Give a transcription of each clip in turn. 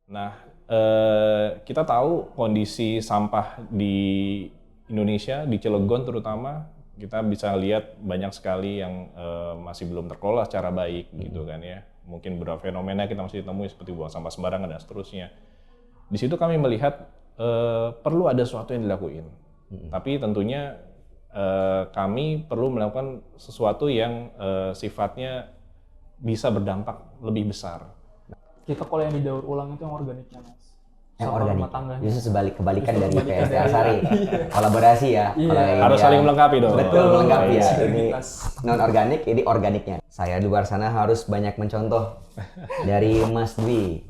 Nah, kita tahu kondisi sampah di Indonesia, di Cilegon terutama, kita bisa lihat banyak sekali yang masih belum terkelola secara baik gitu kan ya. Mungkin beberapa fenomena kita masih temui seperti buang sampah sembarangan dan seterusnya. Di situ kami melihat perlu ada sesuatu yang dilakuin. Tapi tentunya kami perlu melakukan sesuatu yang sifatnya bisa berdampak lebih besar. Kita kalau yang didaur ulang itu yang organiknya, Mas. Yang Sampah organik. rumah tangganya. Justru kebalikan Justru dari kebalikan PST dari- Asari. Kolaborasi ya. Iya. Kalau ini Harus saling melengkapi dong. Betul, melengkapi ya. Ini Sinergitas. non organik, ini organiknya. Saya di luar sana harus banyak mencontoh dari Mas Dwi.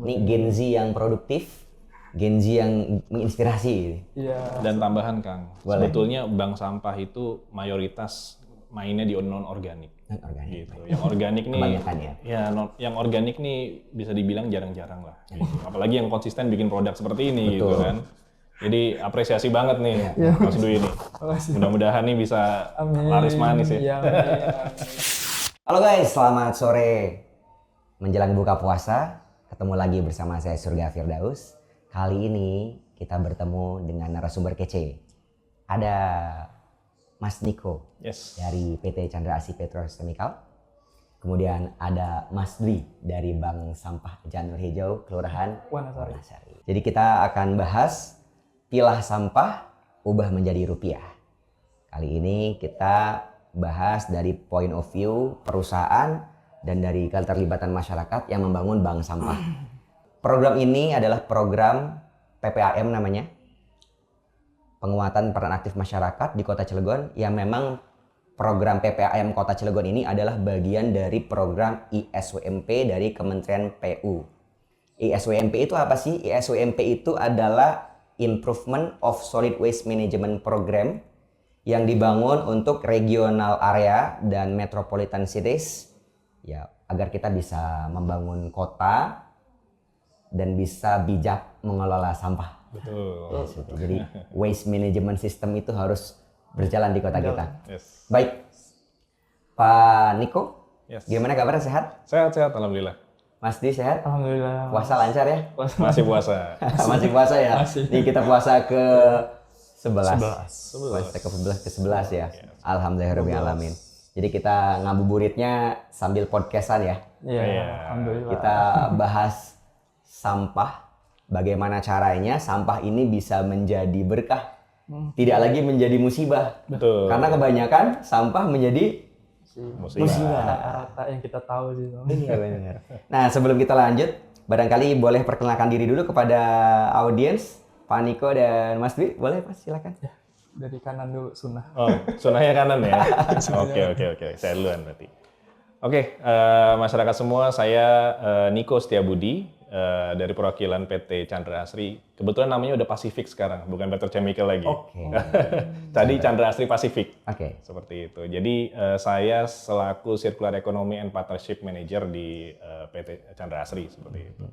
Ini Gen Z yang produktif, Gen Z yang menginspirasi. Iya. Dan tambahan Kang, Boleh. sebetulnya bank sampah itu mayoritas mainnya di non organik. Non organik. Gitu. Yang organik nih, Kebanyakan ya. yang organik nih bisa dibilang jarang-jarang lah. Gitu. Apalagi yang konsisten bikin produk seperti ini gitu Betul. kan. Jadi apresiasi banget nih Mas Dwi ini. Makasih. Mudah-mudahan nih bisa Amin. laris manis ya. Iya, amin. Halo guys, selamat sore. Menjelang buka puasa, ketemu lagi bersama saya Surga Firdaus. Kali ini kita bertemu dengan narasumber kece. Ada Mas Niko Yes. dari PT Chandra Asri Petrochemical. Kemudian ada Mas Dwi dari Bank Sampah Janur Hijau, Kelurahan Wanasari. Wanasari. Jadi kita akan bahas pilah sampah ubah menjadi rupiah. Kali ini kita bahas dari point of view perusahaan dan dari keterlibatan masyarakat yang membangun bank sampah. Program ini adalah program PPAM namanya, penguatan peran aktif masyarakat di Kota Cilegon, yang memang program PPAM Kota Cilegon ini adalah bagian dari program ISWMP dari Kementerian PU. ISWMP itu apa sih? ISWMP itu adalah Improvement of Solid Waste Management Program yang dibangun untuk regional area dan metropolitan cities ya, agar kita bisa membangun kota dan bisa bijak mengelola sampah. Betul. Jadi waste management system itu harus berjalan di kota kita. Yes. Baik, Pak Niko, Yes. gimana kabarnya, sehat? Sehat-sehat alhamdulillah. Mas Di sehat? Alhamdulillah. Puasa lancar ya? Masih puasa. Masih puasa ya? Masih. Ini kita puasa ke 11. 11. Puasa ke 11 ya? Alhamdulillahirrahmanirrahim. Jadi kita ngabuburitnya sambil podcastan ya? Iya, Iya. alhamdulillah. Kita bahas sampah, bagaimana caranya sampah ini bisa menjadi berkah, tidak lagi menjadi musibah. Betul. Karena kebanyakan sampah menjadi Musibah. Rata-rata yang kita tahu sih. iya benar. Nah, sebelum kita lanjut, barangkali boleh perkenalkan diri dulu kepada audiens, Pak Niko dan Mas Dwi, boleh Mas, silakan. Dari kanan dulu sunnah. Oh, sunahnya kanan ya? Oke. Saya duluan berarti. Oke, masyarakat semua, saya Niko Setiabudi dari perwakilan PT Chandra Asri. Kebetulan namanya udah Pacific sekarang, bukan Petrochemical lagi. Oke. Tadi Chandra Asri Pacific. Oke. Seperti itu. Jadi saya selaku Circular Economy and Partnership Manager di PT Chandra Asri seperti itu.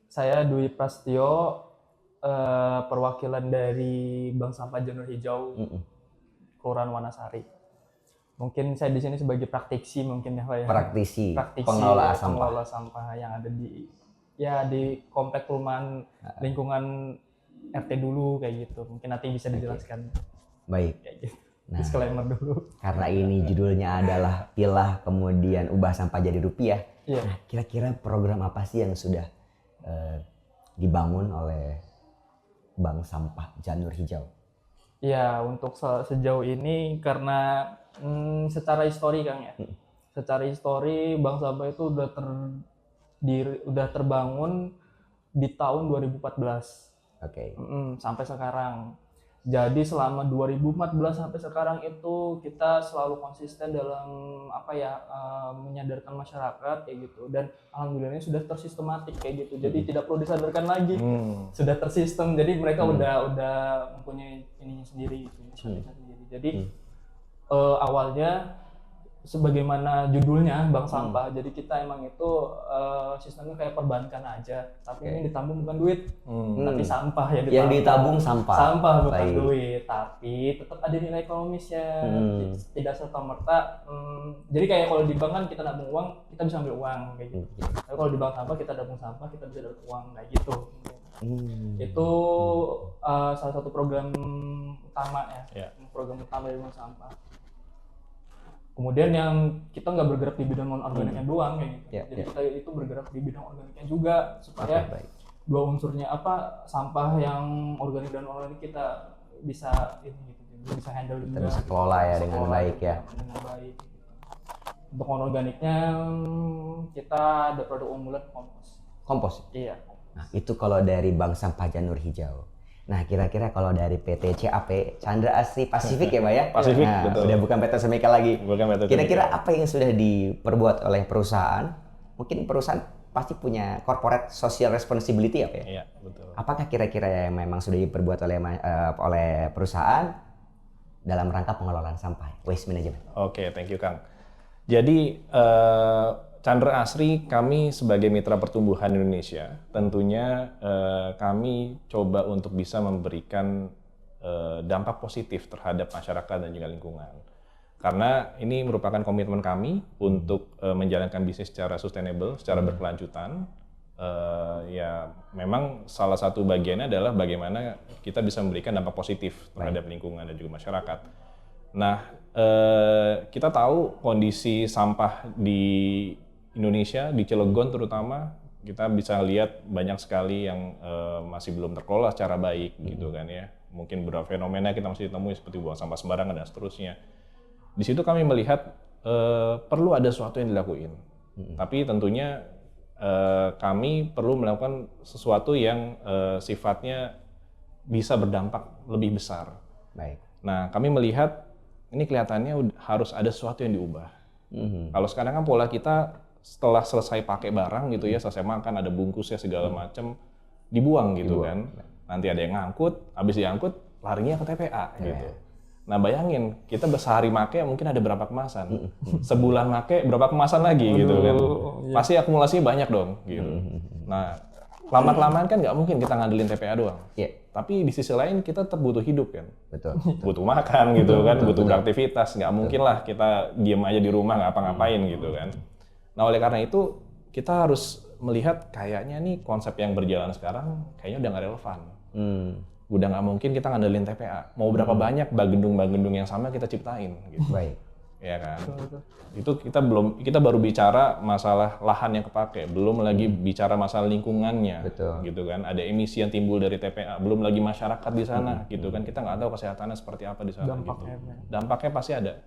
Saya Dwi Prastio, perwakilan dari Bank Sampah Janur Hijau, Kelurahan Wanasari. Mungkin saya di sini sebagai praktisi mungkin ya Pak ya. Praktisi pengelola sampah. Pengelola sampah yang ada di komplek perumahan lingkungan RT dulu kayak gitu. Mungkin nanti bisa dijelaskan Baik. kayak gitu. Nah. Disclaimer dulu. Karena ini judulnya adalah pilah kemudian ubah sampah jadi rupiah. Iya. Nah, kira-kira program apa sih yang sudah dibangun oleh Bank Sampah Janur Hijau? Ya, untuk sejauh ini karena secara histori Kang ya. Secara histori Bank Sampah itu udah terbangun di tahun 2014. Oke. Sampai sekarang. Jadi selama 2014 sampai sekarang itu kita selalu konsisten dalam menyadarkan masyarakat kayak gitu, dan alhamdulillahnya sudah tersistematik kayak gitu. Jadi tidak perlu disadarkan lagi. Sudah tersistem. Jadi mereka udah mempunyai ininya sendiri gitu, inisiatifnya sendiri. Jadi awalnya sebagaimana judulnya bank sampah. Jadi kita emang itu sistemnya kayak perbankan aja, tapi ini ditabung bukan duit, tapi sampah ya. Yang ditabung sampah. Sampah bukan Baik. duit, tapi tetap ada nilai ekonomisnya. Tidak serta merta. Jadi kayak kalau di bank kan kita nabung uang, kita bisa ambil uang kayak gitu. Tapi kalau di bank sampah kita nabung sampah, kita bisa dapat uang kayak gitu. Itu salah satu program utama ya. Program utama dari bank sampah. Kemudian yang kita nggak bergerak di bidang non organiknya doang kayak gitu. Jadi kita itu bergerak di bidang organiknya juga supaya dua unsurnya apa, sampah yang organik dan non organik kita bisa ini gitu, bisa handle Kita bisa kelola ya dengan baik ya. Dengan baik. Gitu. Untuk non organiknya kita ada produk unggulan kompos. Kompos. Iya. Nah, itu kalau dari Bank Sampah Janur Hijau. Nah, kira-kira kalau dari PT CAP, Chandra Asri Pasifik ya, Pak ya? Pasifik, nah, betul. Udah bukan PT Semika lagi. Bukan PT Kira-kira Semika. apa yang sudah diperbuat oleh perusahaan? Mungkin perusahaan pasti punya corporate social responsibility apa ya? Iya, betul. Apakah kira-kira yang memang sudah diperbuat oleh perusahaan dalam rangka pengelolaan sampah, waste management? Oke, thank you Kang. Jadi Chandra Asri, kami sebagai mitra pertumbuhan Indonesia, tentunya kami coba untuk bisa memberikan dampak positif terhadap masyarakat dan juga lingkungan. Karena ini merupakan komitmen kami untuk menjalankan bisnis secara sustainable, secara berkelanjutan. Ya, memang salah satu bagiannya adalah bagaimana kita bisa memberikan dampak positif terhadap lingkungan dan juga masyarakat. Nah, kita tahu kondisi sampah di Indonesia, di Cilegon terutama, kita bisa lihat banyak sekali yang masih belum terkelola secara baik gitu kan ya. Mungkin beberapa fenomena kita masih ditemui seperti buang sampah sembarangan dan seterusnya. Di situ kami melihat perlu ada sesuatu yang dilakuin. Tapi tentunya kami perlu melakukan sesuatu yang sifatnya bisa berdampak lebih besar. Baik. Nah, kami melihat ini kelihatannya harus ada sesuatu yang diubah. Kalau sekarang kan pola kita setelah selesai pakai barang gitu ya, selesai makan ada bungkusnya segala macam, dibuang gitu kan. Nanti ada yang ngangkut, habis diangkut larinya ke TPA gitu. Nah bayangin, kita sehari make mungkin ada berapa kemasan, sebulan make berapa kemasan lagi gitu kan. Pasti akumulasinya banyak dong gitu. Nah lama-kelamaan kan nggak mungkin kita ngandelin TPA doang. Tapi di sisi lain kita tetap butuh hidup kan. Betul. Butuh makan gitu kan, butuh beraktivitas. Nggak mungkin lah kita diem aja di rumah nggak apa-ngapain gitu kan. Nah oleh karena itu kita harus melihat kayaknya nih konsep yang berjalan sekarang kayaknya udah nggak relevan. Udah nggak mungkin kita ngandelin TPA. Mau berapa banyak bagendung-bagendung yang sama kita ciptain gitu. Baik. Ya kan. Itu kita baru bicara masalah lahan yang kepake, belum lagi bicara masalah lingkungannya. Betul. Gitu kan. Ada emisi yang timbul dari TPA, belum lagi masyarakat di sana gitu kan. Kita nggak tahu kesehatannya seperti apa di sana gitu. Dampaknya pasti ada.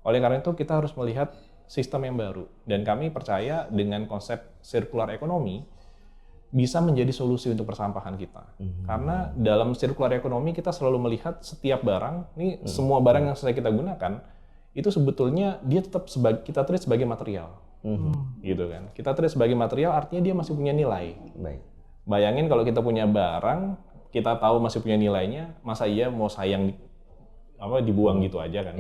Oleh karena itu kita harus melihat sistem yang baru, dan kami percaya dengan konsep circular economy bisa menjadi solusi untuk persampahan kita. Karena dalam circular economy kita selalu melihat setiap barang, ini semua barang yang selesai kita gunakan, itu sebetulnya dia tetap kita treat sebagai material. Gitu kan. Kita treat sebagai material artinya dia masih punya nilai. Baik. Bayangin kalau kita punya barang, kita tahu masih punya nilainya, masa iya mau sayang dibuang gitu aja kan.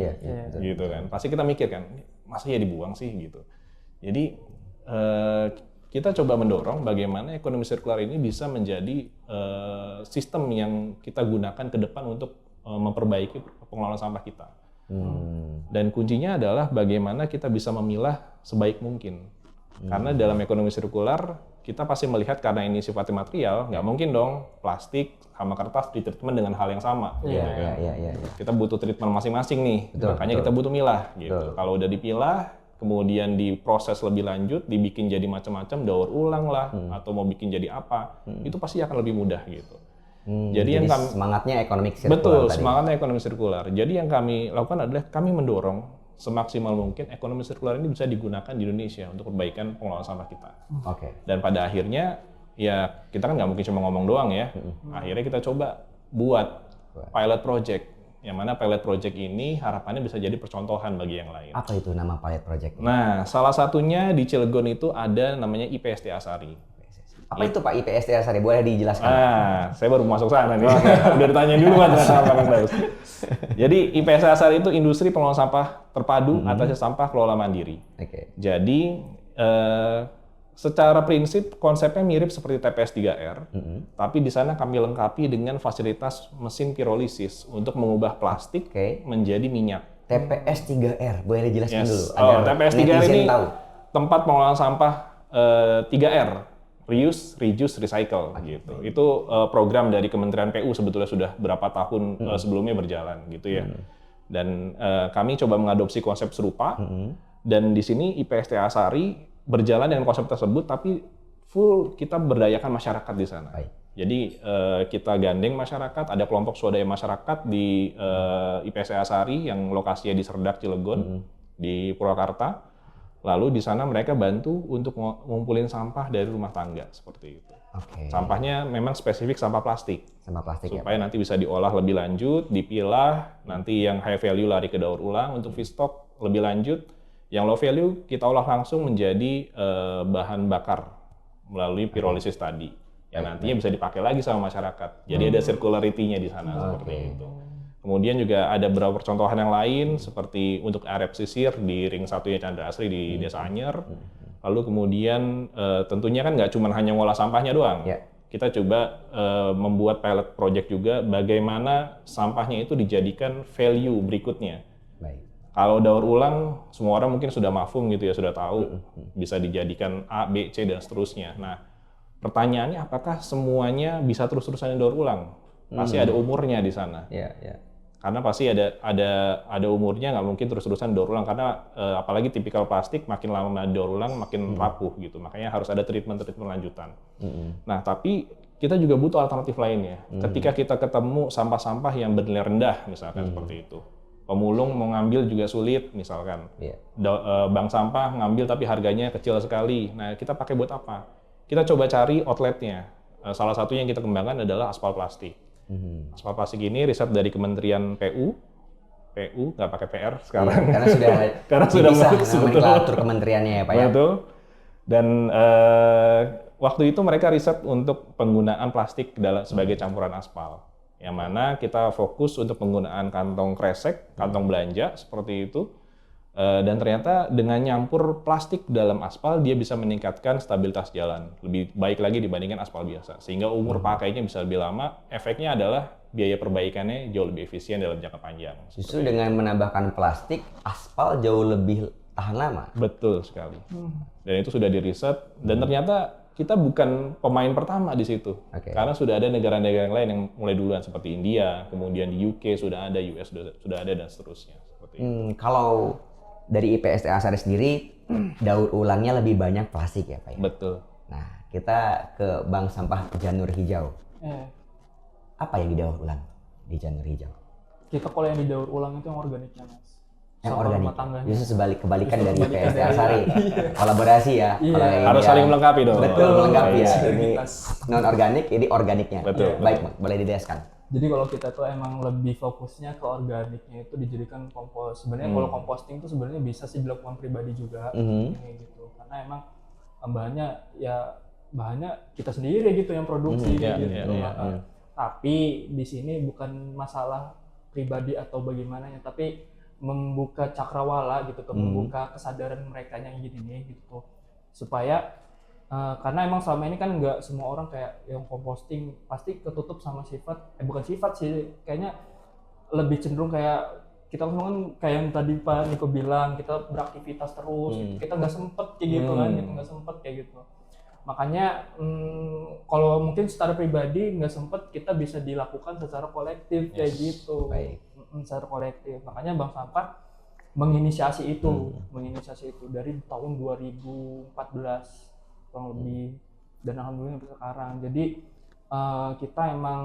Gitu kan. Pasti kita mikir kan, masa ya dibuang sih gitu. Jadi kita coba mendorong bagaimana ekonomi sirkular ini bisa menjadi sistem yang kita gunakan ke depan untuk memperbaiki pengelolaan sampah kita. Dan kuncinya adalah bagaimana kita bisa memilah sebaik mungkin. Karena dalam ekonomi sirkular kita pasti melihat karena ini sifatnya material, nggak mungkin dong plastik sama kertas ditreatment dengan hal yang sama. Gitu kan. Kita butuh treatment masing-masing nih, makanya kita butuh milah. Gitu. Kalau udah dipilah, kemudian diproses lebih lanjut, dibikin jadi macam-macam, daur ulang lah, atau mau bikin jadi apa, itu pasti akan lebih mudah gitu. Jadi semangatnya ekonomi sirkular. Betul, semangatnya ekonomi sirkular. Jadi yang kami lakukan adalah kami mendorong semaksimal mungkin ekonomi sirkular ini bisa digunakan di Indonesia untuk perbaikan pengelolaan sampah kita. Dan pada akhirnya ya kita kan nggak mungkin cuma ngomong doang ya. Akhirnya kita coba buat pilot project. Yang mana pilot project ini harapannya bisa jadi percontohan bagi yang lain. Apa itu nama pilot project? Nah, salah satunya di Cilegon itu ada namanya IPST Asari. Apa itu Pak IPST Asari? Boleh dijelaskan? Saya baru masuk sana nih. Udah ditanya duluan ternyata sama Bang Daus. Jadi IPST Asari itu industri pengelolaan sampah terpadu atas sampah kelola mandiri. Oke. Jadi secara prinsip konsepnya mirip seperti TPS 3R, tapi di sana kami lengkapi dengan fasilitas mesin pirolisis untuk mengubah plastik menjadi minyak. TPS 3R, boleh dijelaskan dulu TPS 3R ini tahu. Tempat pengelolaan sampah 3R, reuse, reduce, recycle gitu. Itu program dari Kementerian PU sebetulnya sudah berapa tahun sebelumnya berjalan gitu ya. Dan kami coba mengadopsi konsep serupa dan di sini IPST Asari berjalan dengan konsep tersebut, tapi full kita berdayakan masyarakat di sana. Jadi kita gandeng masyarakat, ada kelompok swadaya masyarakat di IPST Asari yang lokasinya di Serdak, Cilegon, di Purwakarta. Lalu di sana mereka bantu untuk ngumpulin sampah dari rumah tangga seperti itu. Sampahnya memang spesifik sampah plastik. Sampah plastik supaya nanti bisa diolah lebih lanjut, dipilah, nanti yang high value lari ke daur ulang untuk feedstock lebih lanjut. Yang low value kita olah langsung menjadi bahan bakar melalui pirolisis tadi. Yang nantinya bisa dipakai lagi sama masyarakat. Jadi ada circularity-nya di sana seperti itu. Kemudian juga ada beberapa percontohan yang lain seperti untuk area pesisir di ring 1-nya Chandra Asri di Desa Anyer. Lalu kemudian tentunya kan nggak cuma hanya ngolah sampahnya doang. Kita coba membuat pilot project juga bagaimana sampahnya itu dijadikan value berikutnya. Kalau daur ulang semua orang mungkin sudah mafhum gitu ya, sudah tahu bisa dijadikan A, B, C dan seterusnya. Nah, pertanyaannya apakah semuanya bisa terus-terusan daur ulang? Pasti ada umurnya di sana. Karena pasti ada umurnya, nggak mungkin terus-terusan daur ulang karena apalagi tipikal plastik makin lama daur ulang makin rapuh gitu, makanya harus ada treatment lanjutan. Nah tapi kita juga butuh alternatif lainnya. Ketika kita ketemu sampah-sampah yang bernilai rendah misalkan seperti itu, pemulung mau ngambil juga sulit misalkan, bank sampah ngambil tapi harganya kecil sekali. Nah kita pakai buat apa? Kita coba cari outletnya. Salah satunya yang kita kembangkan adalah aspal plastik. Aspal plastik ini riset dari Kementerian PU nggak pakai PR sekarang. Karena sudah nomenklatur kementeriannya ya Pak ya. Betul. Dan waktu itu mereka riset untuk penggunaan plastik sebagai campuran aspal. Yang mana kita fokus untuk penggunaan kantong kresek, kantong belanja seperti itu. Dan ternyata dengan nyampur plastik dalam aspal dia bisa meningkatkan stabilitas jalan lebih baik lagi dibandingkan aspal biasa, sehingga umur pakainya bisa lebih lama. Efeknya adalah biaya perbaikannya jauh lebih efisien dalam jangka panjang. Justru dengan menambahkan plastik, aspal jauh lebih tahan lama. Betul sekali. Dan itu sudah diriset dan ternyata kita bukan pemain pertama di situ. Karena sudah ada negara-negara yang lain yang mulai duluan seperti India, kemudian di UK sudah ada, US sudah ada dan seterusnya. Seperti itu. Kalau dari IPST Asari sendiri, daur ulangnya lebih banyak plastik ya Pak ya? Betul. Nah, kita ke bank sampah Janur Hijau. Apa yang didaur ulang di Janur Hijau? Kita kalau yang didaur ulang itu yang organiknya Mas. Yang organik? Justru kebalikan dari IPST Asari. Kolaborasi ya? Harus saling melengkapi dong. Betul, melengkapi ya. Ini non-organik, ini organiknya. Betul. Baik, boleh dijelaskan. Jadi kalau kita tuh emang lebih fokusnya ke organiknya itu dijadikan kompos. Sebenarnya kalau composting tuh sebenarnya bisa sih dilakukan pribadi juga, gitu. Karena emang bahannya kita sendiri gitu yang produksi gitu. Tapi di sini bukan masalah pribadi atau bagaimananya, tapi membuka cakrawala gitu, membuka kesadaran mereka yang gini gitu, supaya karena emang selama ini kan nggak semua orang kayak yang composting pasti ketutup sama bukan sifat sih, kayaknya lebih cenderung kayak kita kan kayak yang tadi Pak Niko bilang, kita beraktivitas terus, gitu. Kita nggak sempet kayak gitu kan, gitu nggak sempet kayak gitu. Makanya kalau mungkin secara pribadi nggak sempet, kita bisa dilakukan secara kolektif kayak gitu. Secara kolektif. Makanya Bank Sampah menginisiasi itu dari tahun 2014. Kurang lebih, dan alhamdulillah sampai sekarang. Jadi kita emang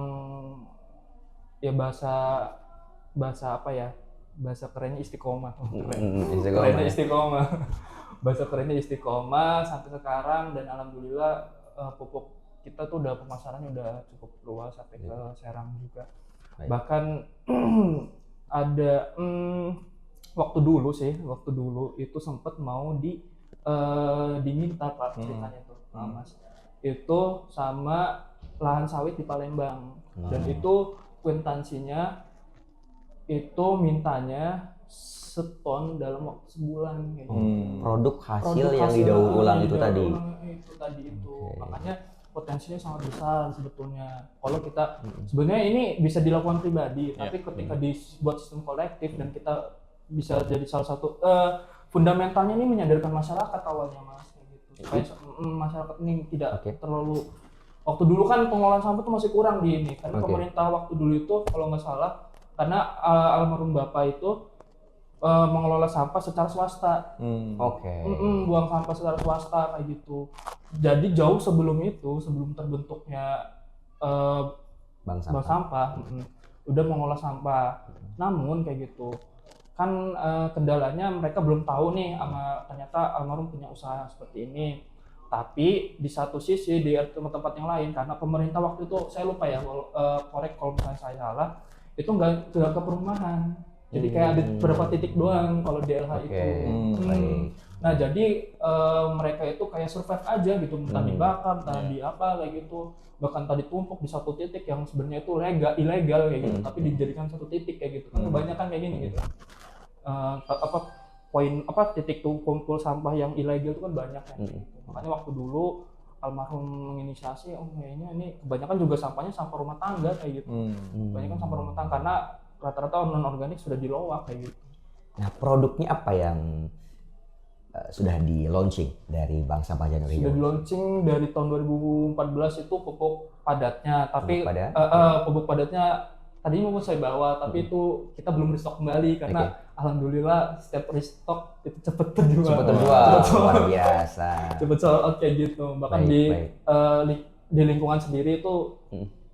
ya bahasa apa ya, bahasa kerennya istiqomah. Kerennya istiqomah. Bahasa kerennya istiqomah sampai sekarang, dan alhamdulillah pupuk kita tuh udah pemasarannya udah cukup luas sampai ke Serang juga. Bahkan ada waktu dulu itu sempat mau diminta Pak ceritanya tuh Mas, itu sama lahan sawit di Palembang. Dan itu kwitansinya itu mintanya seton dalam waktu sebulan kayak gitu. Produk hasil Produk yang hasil didaur ulang itu didaur tadi. ulang itu. Makanya potensinya sangat besar sebetulnya. Kalau kita sebenarnya ini bisa dilakukan pribadi, tapi ketika dibuat sistem kolektif dan kita bisa jadi salah satu fundamentalnya ini menyadarkan masyarakat awalnya Mas kayak gitu. Supaya masyarakat ini tidak terlalu waktu dulu kan pengelolaan sampah itu masih kurang di ini karena pemerintah waktu dulu itu kalau nggak salah karena almarhum Bapak itu mengelola sampah secara swasta. Buang sampah secara swasta kayak gitu. Jadi jauh sebelum itu, sebelum terbentuknya bank sampah, udah mengolah sampah. Namun kayak gitu, kan kendalanya mereka belum tahu nih, ternyata almarhum punya usaha seperti ini. Tapi di satu sisi di tempat-tempat yang lain, karena pemerintah waktu itu saya lupa ya, korek kalau misalnya saya salah, itu nggak ke perumahan. Jadi kayak ada beberapa titik doang kalau di LH itu. Nah jadi mereka itu kayak survive aja gitu, entah dibakar, entah di apa kayak gitu. Bahkan tadi tumpuk di satu titik yang sebenarnya itu ilegal kayak gitu, tapi dijadikan satu titik kayak gitu. Kan kebanyakan kayak gini gitu. Titik tuh kumpul sampah yang ilegal itu kan banyak ya. Makanya waktu dulu almarhum menginisiasi, kayaknya ini kebanyakan juga sampahnya sampah rumah tangga kayak gitu. Kebanyakan sampah rumah tangga karena rata-rata non organik sudah dilowak kayak gitu. Nah, produknya apa yang sudah di launching dari Bank Sampah Janur Hijau? Sudah di launching dari tahun 2014 itu pupuk padatnya, tapi pupuk padatnya tadinya mau saya bawa, tapi itu kita belum restock kembali karena alhamdulillah setiap restock itu cepat terjual. Luar biasa. Cepat sold out kayak gitu. Bahkan di lingkungan sendiri itu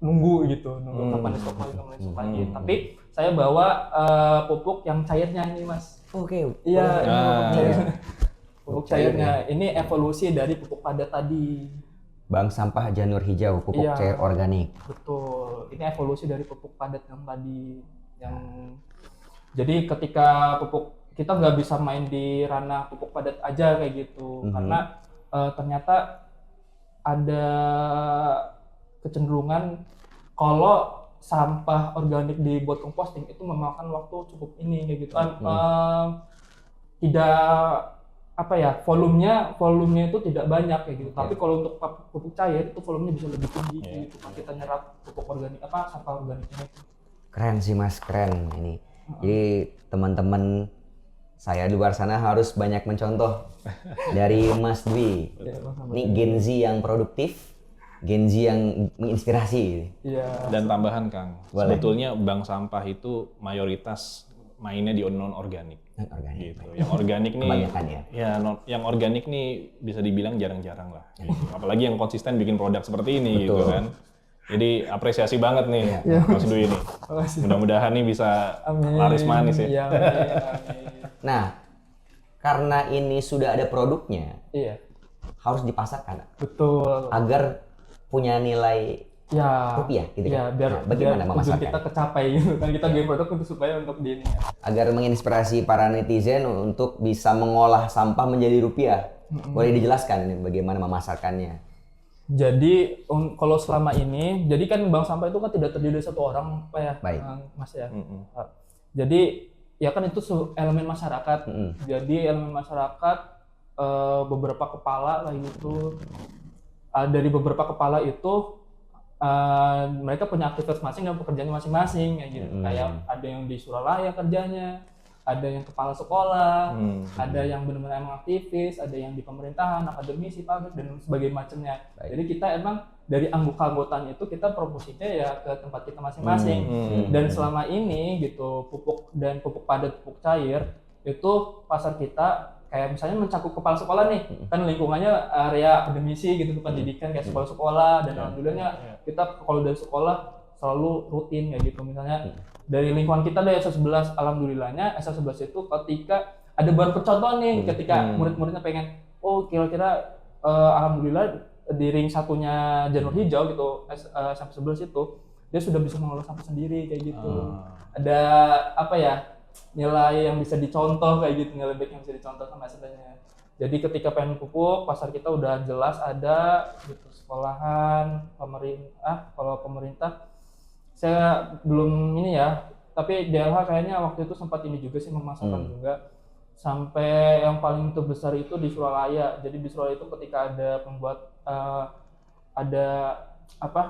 nunggu kapan restock lagi. Tapi saya bawa pupuk yang cairnya ini Mas. Iya, pupuk cairnya. Ini evolusi dari pupuk padat tadi. Bank Sampah Janur Hijau, pupuk cair organik. Betul. Ini evolusi dari pupuk padat yang tadi. Jadi ketika pupuk kita nggak bisa main di ranah pupuk padat aja kayak gitu, karena ternyata ada kecenderungan kalau sampah organik dibuat composting itu memakan waktu cukup ini kayak gitu kan. Tidak volumenya itu tidak banyak kayak gitu. Tapi kalau untuk pupuk cair itu volumenya bisa lebih tinggi gitu. Pas kita nyerap pupuk organik sampah organiknya itu. Keren sih Mas, keren ini. Jadi teman-teman saya di luar sana harus banyak mencontoh dari Mas Dwi. Ini Gen Z yang produktif, Gen Z yang menginspirasi. Dan tambahan Kang, sebetulnya bank sampah itu mayoritas mainnya di non organik. Gitu. Yang organik nih, yang organik nih bisa dibilang jarang-jarang lah. Gitu. Apalagi yang konsisten bikin produk seperti ini gitu kan. Jadi apresiasi banget nih Mas Dwi ini. Mudah-mudahan nih bisa laris manis ya. Nah, karena ini sudah ada produknya, harus dipasarkan. Betul. Agar punya nilai rupiah gitu kan. Biar bagaimana memasarkan? Kita kecapai gitu kan, kita bikin produk untuk supaya untuk di ini. Agar menginspirasi para netizen untuk bisa mengolah sampah menjadi rupiah. Boleh dijelaskan ini bagaimana memasarkannya? Jadi kalau selama ini, jadi kan bank sampah itu kan tidak terdiri dari satu orang, Mas ya. Jadi ya kan itu elemen masyarakat. Jadi elemen masyarakat beberapa kepala lah gitu. Dari beberapa kepala itu mereka punya aktivitas masing dan pekerjaannya masing-masing kayak gitu. Kayak ada yang di Suralaya kerjanya, ada yang kepala sekolah, ada yang benar-benar emang aktivis, ada yang di pemerintahan, akademisi, pabrik dan sebagainya macamnya. Jadi kita emang dari anggota-anggotanya itu kita promosinya ya ke tempat kita masing-masing. Dan selama ini gitu pupuk padat, pupuk cair itu pasar kita kayak misalnya mencakup kepala sekolah nih, kan lingkungannya area akademisi gitu, pendidikan kayak sekolah-sekolah, dan alhamdulillahnya kita kalau dari sekolah selalu rutin kayak gitu. Misalnya dari lingkungan kita dari S11, alhamdulillahnya S11 itu ketika ada bahan percontohan nih, ketika murid-muridnya pengen, kira-kira alhamdulillah di ring satunya Janur Hijau gitu, SMP 11 itu dia sudah bisa mengolah sampah sendiri kayak gitu. Ada nilai yang bisa dicontoh kayak gitu, nilai baik yang bisa dicontoh sama SMB-nya. Jadi ketika pengen pupuk, pasar kita udah jelas ada gitu, sekolahan, pemerintah, kalau pemerintah saya belum ini ya, tapi DLH kayaknya waktu itu sempat ini juga sih memasarkan juga. Sampai yang paling besar itu di Suralaya. Jadi di Suralaya itu ketika ada ada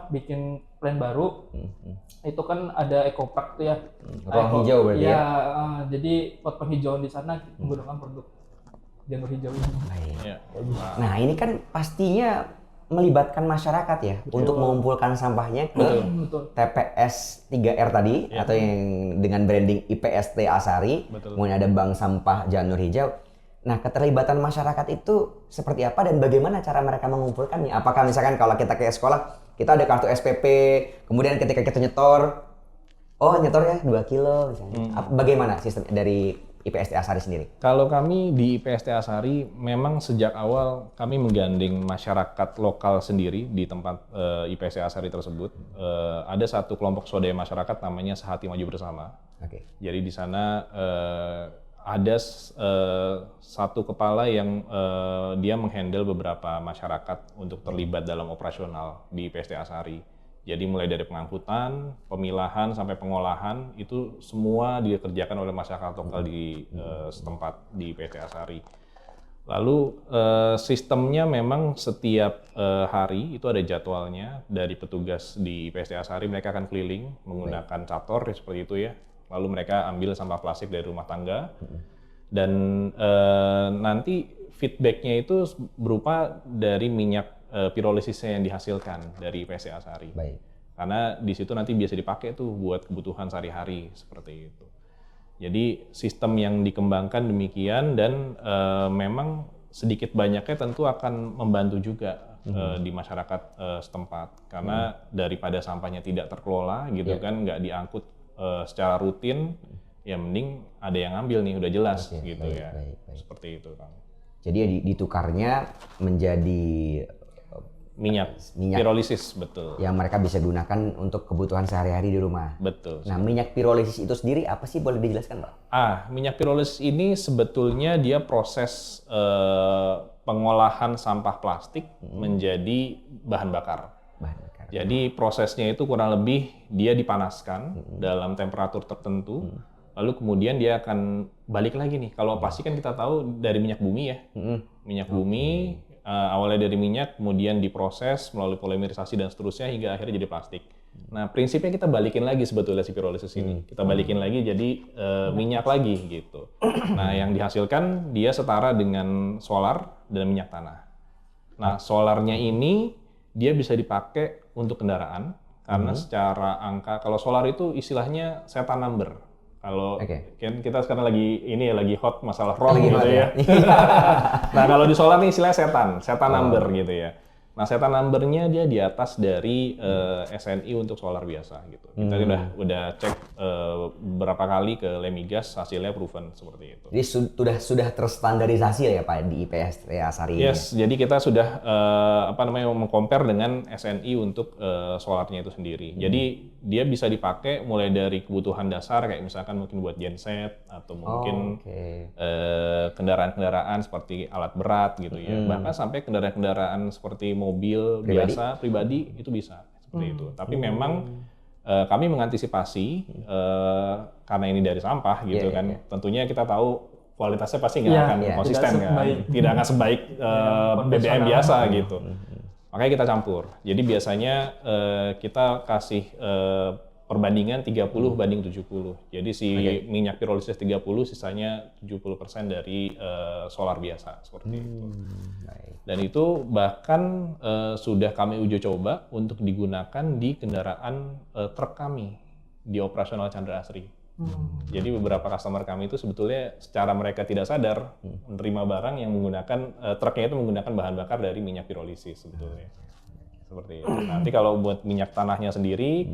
bikin plan baru, itu kan ada ekopark tuh ya. Ruang hijau berarti ya? Jadi buat penghijauan di sana menggunakan produk janur hijau ini. Baik. Ya. Nah ini kan pastinya melibatkan masyarakat ya untuk mengumpulkan sampahnya ke Betul. TPS 3R tadi atau yang dengan branding IPST Asari, kemudian ada Bank Sampah Janur Hijau. Nah keterlibatan masyarakat itu seperti apa dan bagaimana cara mereka mengumpulkannya? Apakah misalkan kalau kita ke sekolah kita ada kartu SPP, kemudian ketika kita nyetor, oh nyetornya 2 kilo misalnya. Bagaimana sistem dari IPST Asari sendiri? Kalau kami di IPST Asari memang sejak awal kami menggandeng masyarakat lokal sendiri di tempat IPST Asari tersebut. Ada satu kelompok swadaya masyarakat namanya Sehati Maju Bersama. Oke. Jadi di sana ada satu kepala yang dia menghandle beberapa masyarakat untuk terlibat dalam operasional di IPST Asari. Jadi mulai dari pengangkutan, pemilahan, sampai pengolahan, itu semua dikerjakan oleh masyarakat lokal di setempat di IPST Asari. Lalu sistemnya memang setiap hari itu ada jadwalnya dari petugas di IPST Asari, mereka akan keliling menggunakan cator seperti itu ya. Lalu mereka ambil sampah plastik dari rumah tangga dan nanti feedbacknya itu berupa dari minyak pirolisisnya yang dihasilkan dari IPST Asari. Baik. Karena di situ nanti biasa dipakai tuh buat kebutuhan sehari-hari seperti itu. Jadi sistem yang dikembangkan demikian dan memang sedikit banyaknya tentu akan membantu juga di masyarakat setempat. Karena daripada sampahnya tidak terkelola gitu kan, nggak diangkut secara rutin, ya mending ada yang ngambil nih udah jelas gitu ya. Baik. Seperti itu Kang. Jadi ditukarnya menjadi Minyak pirolisis, betul. yang mereka bisa gunakan untuk kebutuhan sehari-hari di rumah. Betul. Nah, minyak pirolisis itu sendiri apa sih, boleh dijelaskan, Pak? Minyak pirolisis ini sebetulnya dia proses pengolahan sampah plastik menjadi bahan bakar. Bahan bakar. Jadi prosesnya itu kurang lebih dia dipanaskan dalam temperatur tertentu, lalu kemudian dia akan balik lagi nih. Kalau plastik kan kita tahu dari minyak bumi ya. Minyak bumi, awalnya dari minyak, kemudian diproses melalui polimerisasi dan seterusnya hingga akhirnya jadi plastik. Nah, prinsipnya kita balikin lagi sebetulnya si pirolisis ini. Kita balikin lagi jadi minyak lagi gitu. Nah, yang dihasilkan dia setara dengan solar dan minyak tanah. Nah, solarnya ini dia bisa dipakai untuk kendaraan karena secara angka, kalau solar itu istilahnya setan number. Kalau kan kita sekarang lagi hot masalah ROM gitu ya. Nah kalau di solar nih istilahnya setan number gitu ya. Nah setan numbernya dia di atas dari SNI untuk solar biasa gitu. Kita udah cek beberapa kali ke Lemigas, hasilnya proven seperti itu. Jadi sudah terstandarisasi ya Pak di IPST Asari ini. Yes, jadi kita sudah meng-compare dengan SNI untuk solarnya itu sendiri. Jadi dia bisa dipakai mulai dari kebutuhan dasar kayak misalkan mungkin buat genset atau mungkin kendaraan-kendaraan seperti alat berat gitu ya. Bahkan sampai kendaraan-kendaraan seperti mobil biasa pribadi itu bisa seperti itu. Tapi memang kami mengantisipasi karena ini dari sampah gitu kan. Tentunya kita tahu kualitasnya pasti nggak akan konsisten tidak akan sebaik BBM biasa gitu. Makanya kita campur. Jadi biasanya kita kasih perbandingan 30 banding 70. Jadi si minyak pirolisis 30, sisanya 70% dari solar biasa seperti itu. Dan itu bahkan sudah kami uji coba untuk digunakan di kendaraan truk kami di operasional Chandra Asri. Jadi beberapa customer kami itu sebetulnya secara mereka tidak sadar menerima barang yang menggunakan truknya itu menggunakan bahan bakar dari minyak pirolisis sebetulnya. Seperti itu. Nanti kalau buat minyak tanahnya sendiri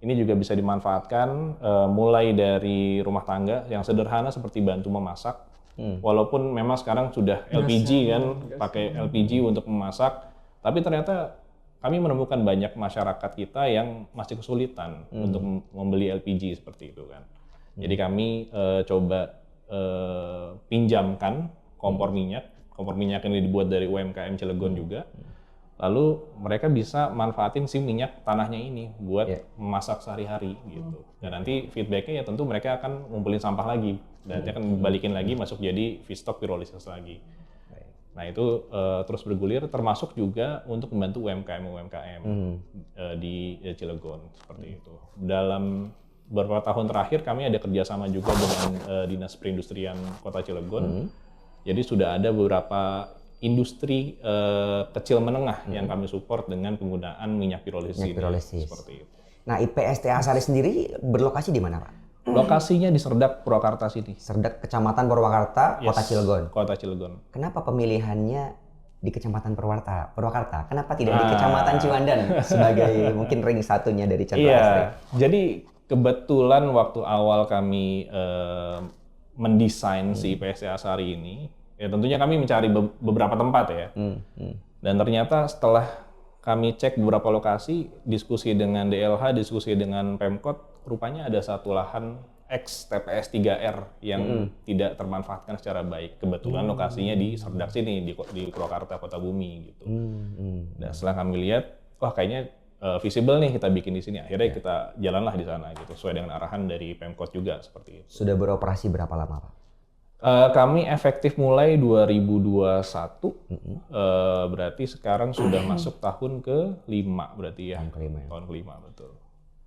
ini juga bisa dimanfaatkan mulai dari rumah tangga yang sederhana seperti bantu memasak. Walaupun memang sekarang sudah LPG kan, pakai LPG untuk memasak, tapi ternyata kami menemukan banyak masyarakat kita yang masih kesulitan untuk membeli LPG seperti itu kan. Jadi kami coba pinjamkan kompor minyak. Kompor minyak ini dibuat dari UMKM Cilegon juga. Lalu mereka bisa manfaatin si minyak tanahnya ini buat memasak sehari-hari gitu. Dan nanti feedbacknya ya tentu mereka akan ngumpulin sampah lagi. Dan dia akan balikin lagi masuk jadi feedstock pirolisis lagi. Nah itu terus bergulir, termasuk juga untuk membantu UMKM di Cilegon seperti itu. Dalam beberapa tahun terakhir kami ada kerjasama juga dengan Dinas Perindustrian Kota Cilegon. Jadi sudah ada beberapa industri kecil menengah yang kami support dengan penggunaan minyak pirolisis ini. Seperti itu. Nah IPSTA Sari sendiri berlokasi di mana Pak? Lokasinya di Serdak, Purwakarta sini. Serdak, Kecamatan Purwakarta, Kota Cilegon. Kota Cilegon. Kenapa pemilihannya di Kecamatan Purwakarta? Kenapa tidak di Kecamatan Ciwandan sebagai mungkin ring satunya dari Chandra Astri? Jadi kebetulan waktu awal kami mendesain si IPSTA Sari ini, ya tentunya kami mencari beberapa tempat ya. Dan ternyata setelah kami cek beberapa lokasi, diskusi dengan DLH, diskusi dengan Pemkot, rupanya ada satu lahan ex TPS 3R yang tidak termanfaatkan secara baik. Kebetulan lokasinya di Serdak sini, di Purwakarta, Kota Bumi gitu. Dan setelah kami lihat, wah kayaknya visible nih kita bikin di sini. Akhirnya kita jalanlah di sana gitu, sesuai dengan arahan dari Pemkot juga seperti itu. Sudah beroperasi berapa lama Pak? Kami efektif mulai 2021, berarti sekarang sudah masuk tahun ke-5 berarti ya. Tahun ke-5 ya. Tahun ke-5, betul.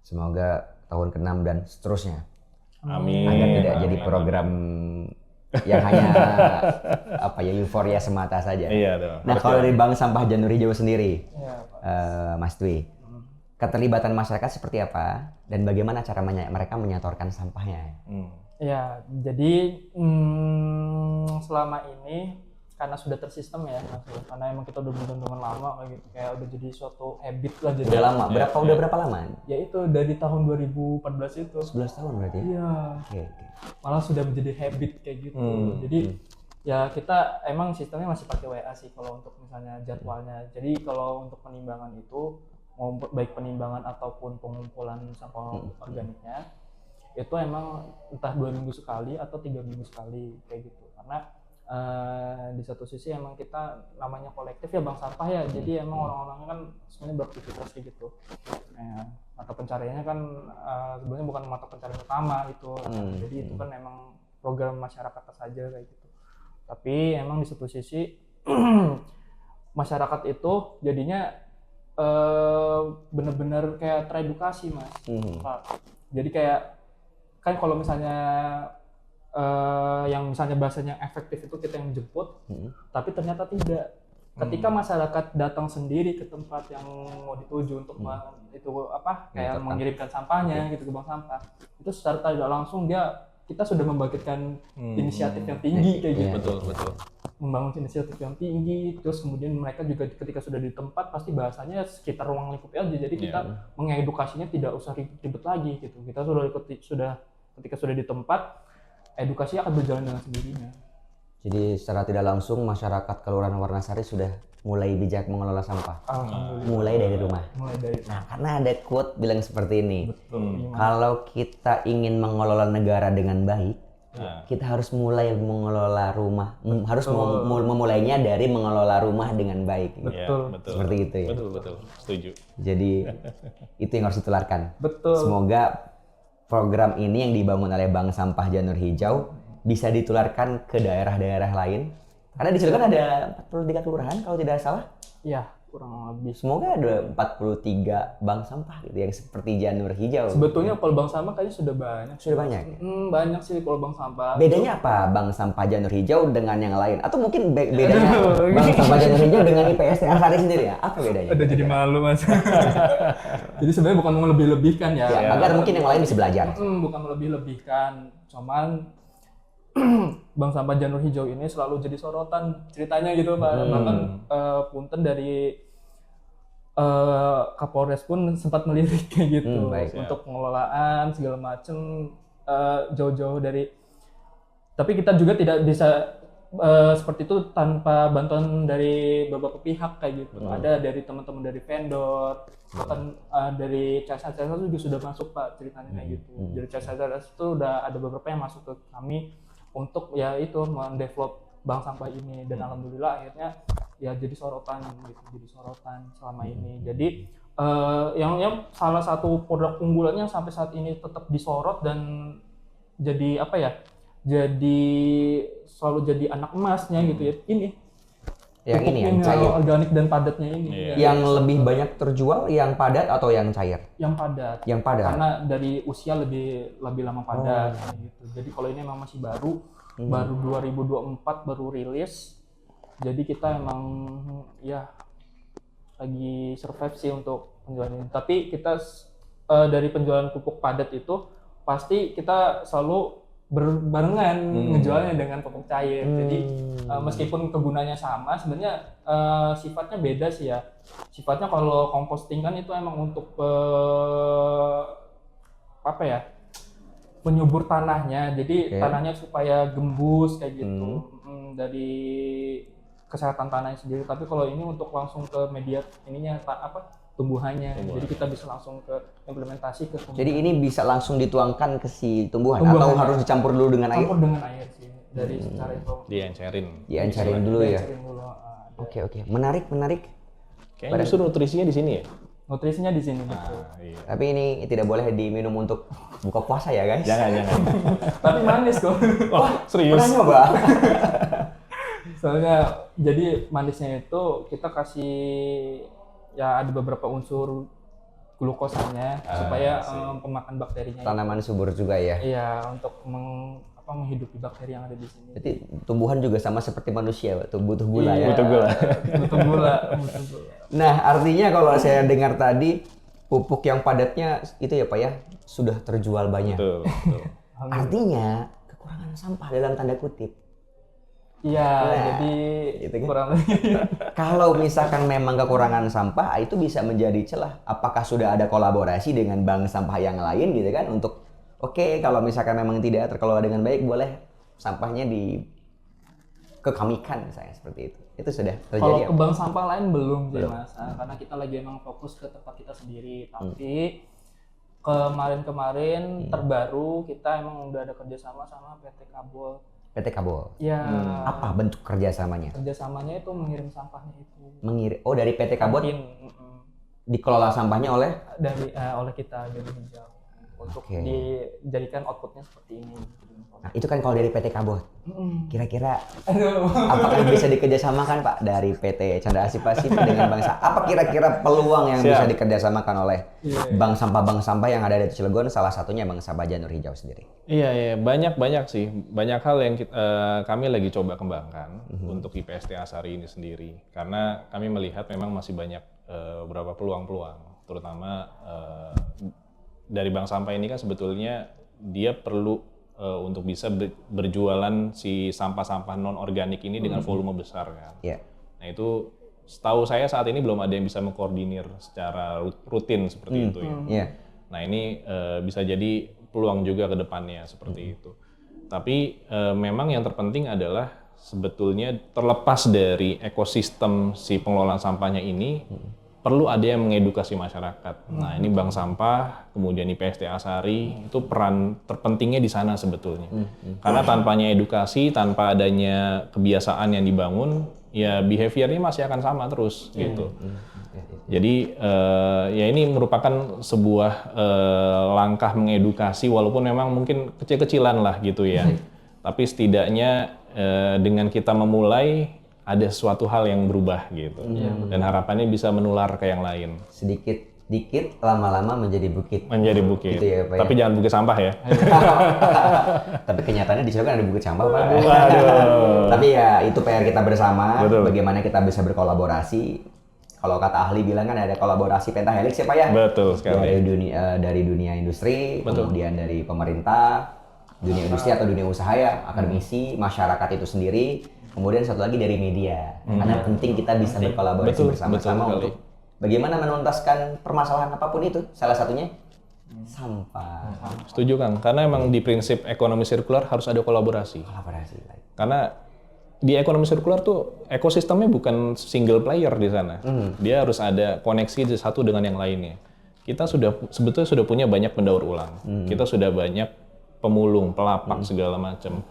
Semoga tahun ke-6 dan seterusnya. Amin. Agar tidak jadi program yang hanya euforia semata saja. Iya dong. Nah kalau dari Bank Sampah Janur Hijau sendiri, Mas Dwi, keterlibatan masyarakat seperti apa dan bagaimana cara mereka menyetorkan sampahnya? Ya, jadi selama ini karena sudah tersistem ya, karena emang kita udah bergantungan lama kayak udah jadi suatu habit lah. Jadi udah lama, udah berapa lama? Ya itu dari tahun 2014 itu. 11 tahun berarti? Iya. Okay. Malah sudah menjadi habit kayak gitu. Jadi ya kita emang sistemnya masih pakai WA sih kalau untuk misalnya jadwalnya. Jadi kalau untuk penimbangan itu, mau baik penimbangan ataupun pengumpulan sampah organiknya, itu emang entah 2 minggu sekali atau 3 minggu sekali kayak gitu. Karena di satu sisi emang kita namanya kolektif ya bank sampah ya, jadi emang orang-orangnya kan sebenarnya beraktivitas kayak gitu. Mata pencariannya kan sebenarnya bukan mata pencarian utama itu, jadi itu kan emang program masyarakat saja kayak gitu. Tapi emang di satu sisi masyarakat itu jadinya benar-benar kayak teredukasi mas. Pak. Jadi kayak kan kalau misalnya yang misalnya bahasanya efektif itu kita yang jemput, tapi ternyata tidak. Ketika masyarakat datang sendiri ke tempat yang mau dituju untuk kayak mengirimkan sampahnya gitu ke bank sampah, itu secara tidak langsung kita sudah membangkitkan inisiatif yang tinggi kayak gitu. Betul. Membangun inisiatif yang tinggi, terus kemudian mereka juga ketika sudah di tempat pasti bahasanya sekitar ruang lingkup aja, jadi kita mengedukasinya tidak usah ribet lagi gitu. Kita ketika sudah di tempat, edukasi akan berjalan dengan sendirinya. Jadi secara tidak langsung masyarakat Kelurahan Warnasari sudah mulai bijak mengelola sampah. Mulai dari rumah. Nah, karena ada quote bilang seperti ini. Betul. Kalau kita ingin mengelola negara dengan baik, kita harus mulai mengelola rumah. Harus memulainya dari mengelola rumah dengan baik. Betul. Seperti itu ya. Betul. Setuju. Jadi itu yang harus ditularkan. Betul. Semoga program ini yang dibangun oleh Bank Sampah Janur Hijau bisa ditularkan ke daerah-daerah lain. Karena di Cilegon ada 43 kelurahan kalau tidak salah. Iya, kurang lebih. Semoga ada 43 bank sampah gitu yang seperti Janur Hijau. Sebetulnya kalau bank sampah kayaknya sudah banyak. Sudah banyak? Banyak sih kalau bank sampah. Bedanya apa Bank Sampah Janur Hijau dengan yang lain? Atau mungkin bedanya Bank Sampah Janur Hijau dengan IPSTA Sari sendiri ya? Apa bedanya? Udah jadi malu mas. Jadi sebenarnya bukan melebih-lebihkan ya. Agar mungkin yang lain bisa belajar. Bukan melebih-lebihkan. Cuman Bank Sampah Janur Hijau ini selalu jadi sorotan ceritanya gitu Pak. Bahkan punten dari Kapolres pun sempat melirik kayak gitu untuk pengelolaan segala macem jauh-jauh dari. Tapi kita juga tidak bisa seperti itu tanpa bantuan dari beberapa pihak kayak gitu. Ada dari teman-teman dari vendor, bahkan dari CSR juga sudah masuk Pak ceritanya kayak gitu. Dari CSR itu udah ada beberapa yang masuk ke kami untuk ya itu mendevelop bank sampah ini, dan alhamdulillah akhirnya ya jadi sorotan gitu, jadi sorotan selama ini. Jadi yang salah satu produk unggulannya sampai saat ini tetap disorot dan jadi apa ya? Jadi selalu jadi anak emasnya gitu ya. Ini Yang ini yang pupuk cair. organik dan padatnya ini. Yang lebih banyak terjual yang padat atau yang cair? Yang padat. Yang padat. Karena dari usia lebih lama padat kayak gitu. Jadi kalau ini memang masih baru 2024 baru rilis. Jadi kita emang ya lagi survive sih untuk penjualan ini. Tapi kita dari penjualan pupuk padat itu pasti kita selalu berbarengan ngejualnya dengan pupuk cair. Jadi meskipun kegunaannya sama, sebenarnya sifatnya beda sih ya. Sifatnya kalau composting kan itu emang untuk apa ya? Menyubur tanahnya. Jadi tanahnya supaya gembus kayak gitu. Dari kesehatan tanahnya sendiri. Tapi kalau ini untuk langsung ke media ininya tumbuhannya. Jadi kita bisa langsung ke implementasi ke tumbuhan. Jadi ini bisa langsung dituangkan ke si tumbuhan atau harus dicampur dulu dengan air? Campur dengan air sih. Dari secara itu. Diencerin dulu ya. Diencerin dulu. Oke. Menarik. Kayaknya justru nutrisinya di sini ya. Nutrisinya di sini gitu. Iya. Tapi ini tidak boleh diminum untuk buka puasa ya guys? Jangan. Tapi manis kok. Wah, serius. Pernah nyoba? Soalnya jadi manisnya itu kita kasih ya ada beberapa unsur glukosanya supaya pemakan bakterinya. Tanaman subur juga ya? Iya, untuk menghidupi bakteri yang ada di sini. Jadi tumbuhan juga sama seperti manusia, butuh gula ya? Butuh gula. Butuh gula. Nah, artinya kalau saya dengar tadi pupuk yang padatnya itu ya Pak ya sudah terjual banyak. Betul. Artinya kekurangan sampah dalam tanda kutip. Iya, jadi gitu kan? kurang lebih. Kalau misalkan memang kekurangan sampah, itu bisa menjadi celah. Apakah sudah ada kolaborasi dengan bank sampah yang lain gitu kan untuk kalau misalkan memang tidak terkelola dengan baik, boleh sampahnya dikekamikan misalnya seperti itu. Itu sudah terjadi. Kalau ke bank sampah lain belum sih Mas, karena kita lagi emang fokus ke tempat kita sendiri. Tapi kemarin terbaru kita emang udah ada kerjasama sama PT Kabol. PT Kabol. Ya. Apa bentuk kerjasamanya? Kerjasamanya itu mengirim sampahnya itu. Dari PT Kabol dikelola sampahnya oleh oleh kita jadi hijau untuk dijadikan outputnya seperti ini. Nah, itu kan kalau dari PT Kabol. Kira-kira apakah bisa dikerjasamakan Pak dari PT Chandra Asih Pasifik dengan Bank Sampah? Apa kira-kira peluang yang bisa dikerjasamakan oleh bank sampah yang ada di Cilegon, salah satunya Bank Sampah Janur Hijau sendiri? Iya, banyak sih. Banyak hal yang kami lagi coba kembangkan untuk IPST Asari ini sendiri. Karena kami melihat memang masih banyak beberapa peluang-peluang. Terutama dari bank sampah ini kan sebetulnya dia perlu untuk bisa berjualan si sampah-sampah non-organik ini dengan volume besar kan. Nah itu setahu saya saat ini belum ada yang bisa mengkoordinir secara rutin seperti itu ya. Nah ini bisa jadi peluang juga ke depannya seperti itu. Tapi memang yang terpenting adalah sebetulnya terlepas dari ekosistem si pengelolaan sampahnya ini, perlu ada yang mengedukasi masyarakat. Nah ini Bank Sampah, kemudian IPST Asari, itu peran terpentingnya di sana sebetulnya. Karena tanpanya edukasi, tanpa adanya kebiasaan yang dibangun, ya behavior-nya masih akan sama terus gitu. Jadi ya ini merupakan sebuah langkah mengedukasi, walaupun memang mungkin kecil-kecilan lah gitu ya. Tapi setidaknya dengan kita memulai, ada suatu hal yang berubah gitu, dan harapannya bisa menular ke yang lain. Sedikit lama-lama menjadi bukit. Menjadi bukit. Gitu ya, Pak, tapi jangan bukit sampah ya. Tapi kenyataannya di Cilegon ada bukit sampah Pak. Waduh. Tapi ya itu PR kita bersama. Betul. Bagaimana kita bisa berkolaborasi. Kalau kata ahli bilang kan ada kolaborasi pentahelix ya Pak ya. Betul sekali. Dari dunia industri, kemudian dari pemerintah, dunia industri atau dunia usaha ya, akademisi, masyarakat itu sendiri. Kemudian satu lagi dari media, karena penting kita bisa berkolaborasi bersama-sama untuk bagaimana menuntaskan permasalahan apapun itu. Salah satunya sampah. Setuju Kang, karena emang di prinsip ekonomi sirkular harus ada kolaborasi. Kolaborasi. Karena di ekonomi sirkular tuh ekosistemnya bukan single player di sana. Dia harus ada koneksi satu dengan yang lainnya. Kita sebetulnya sudah punya banyak pendaur ulang. Kita sudah banyak pemulung, pelapak segala macam.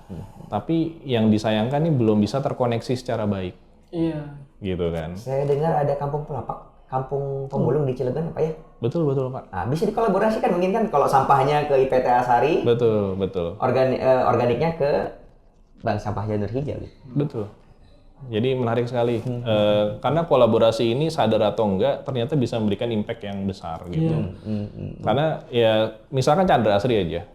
Tapi yang disayangkan nih belum bisa terkoneksi secara baik. Iya. Gitu kan. Saya dengar ada kampung pelapak, kampung pemulung di Cilegon apa ya? Betul Pak. Nah, bisa dikolaborasikan mungkin kan kalau sampahnya ke IPT Asari, Betul. organiknya ke Bank Sampah Janur Hijau. Gitu. Betul. Jadi menarik sekali. Karena kolaborasi ini sadar atau enggak ternyata bisa memberikan impact yang besar gitu. Karena ya misalkan Chandra Asri aja.